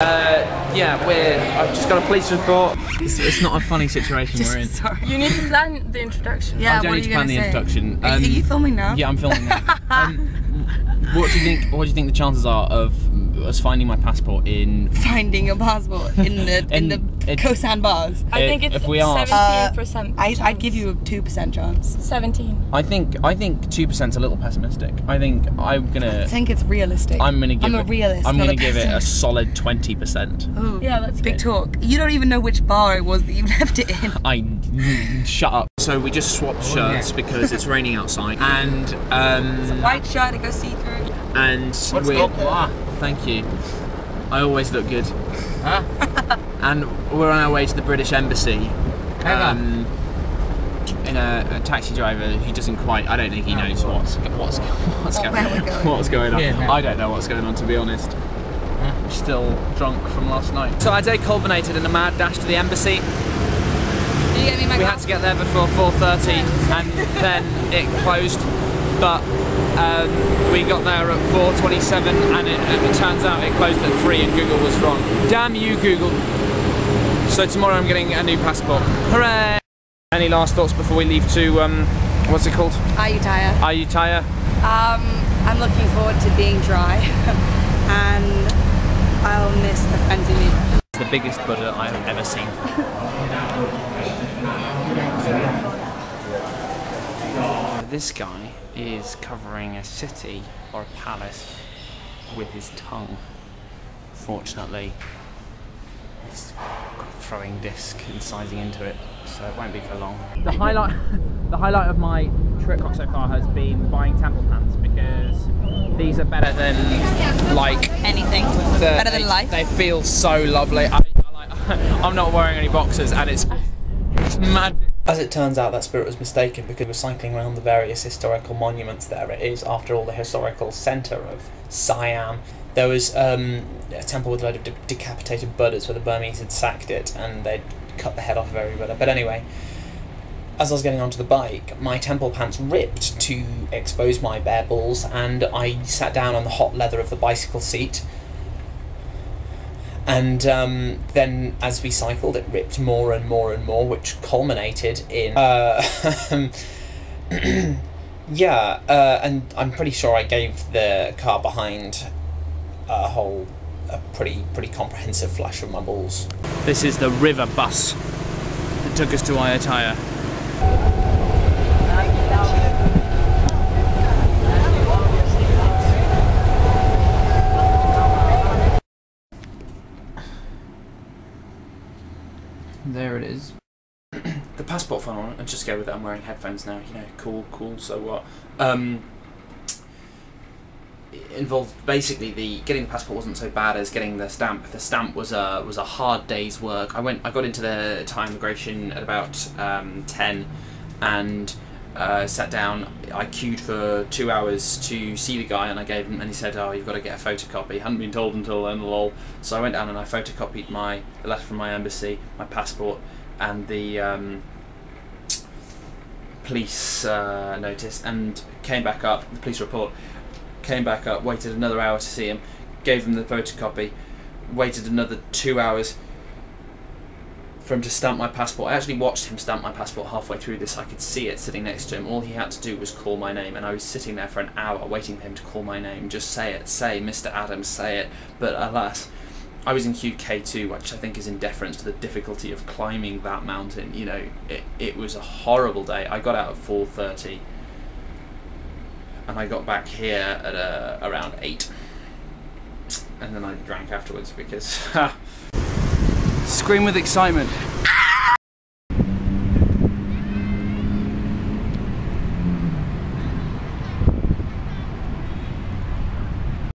Yeah, I've just got a police report. It's not a funny situation we're in. Sorry. You need to plan the introduction. Yeah, I don't need to plan the introduction. Are you filming now? Yeah, I'm filming now. What do you think the chances are of us finding my passport in... Finding your passport in the Kosan bars? I think it's 17%. I'd give you a 2% chance. 17. I think 2%'s a little pessimistic. I think it's realistic. I'm gonna give I'm a realist. I'm gonna give it a solid 20%. Ooh, yeah, that's big good. talk. You don't even know which bar it was that you left it in. Shut up. So we just swapped shirts because it's raining outside, and it's a white shirt to go see through. And thank you. I always look good. Huh? And we're on our way to the British Embassy. In a taxi driver who doesn't quite. I don't think he knows what's going on. Yeah, I don't know what's going on, to be honest. I'm still drunk from last night. So our day culminated in a mad dash to the embassy. Did you get me my We had to get there before 4:30, and then it closed. But we got there at 4:27, and it turns out it closed at 3, and Google was wrong. Damn you, Google. So tomorrow I'm getting a new passport. Hooray! Any last thoughts before we leave to, what's it called? Ayutthaya. Ayutthaya? I'm looking forward to being dry, and I'll miss the friends in me. The biggest Buddha I have ever seen. This guy is covering a city or a palace with his tongue. Fortunately, he's got a throwing disc and sizing into it, so it won't be for long. The highlight of my trip so far has been buying temple pants, because these are better than like anything. Better than life. They feel so lovely. I'm not wearing any boxers, and it's mad. As it turns out, that spirit was mistaken, because we're cycling around the various historical monuments there. It is, after all, the historical centre of Siam. There was a temple with a load of decapitated Buddhas where the Burmese had sacked it, and they'd cut the head off of every Buddha. But anyway, as I was getting onto the bike, my temple pants ripped to expose my bare balls, and I sat down on the hot leather of the bicycle seat. And then, as we cycled, it ripped more and more and more, which culminated in... yeah, and I'm pretty sure I gave the car behind a pretty comprehensive flash of my balls. This is the river bus that took us to Ayutthaya. There it is. The passport phone on, and just go with it. I'm wearing headphones now. You know, cool. So what? It involved basically getting the passport wasn't so bad as getting the stamp. The stamp was a hard day's work. I got into the Thai immigration at about 10, and sat down. I queued for 2 hours to see the guy, and I gave him, and he said, "Oh, you've got to get a photocopy." Hadn't been told until then, lol. So I went down and I photocopied the letter from my embassy, my passport, and the police notice, and came back up, the police report, came back up, waited another hour to see him, gave him the photocopy, waited another 2 hours for him to stamp my passport. I actually watched him stamp my passport halfway through this. I could see it sitting next to him. All he had to do was call my name, and I was sitting there for an hour waiting for him to call my name. Just say it, say Mr. Adams, say it. But alas, I was in queue K2, which I think is in deference to the difficulty of climbing that mountain. You know, it was a horrible day. I got out at 4:30, and I got back here at around 8, and then I drank afterwards because scream with excitement.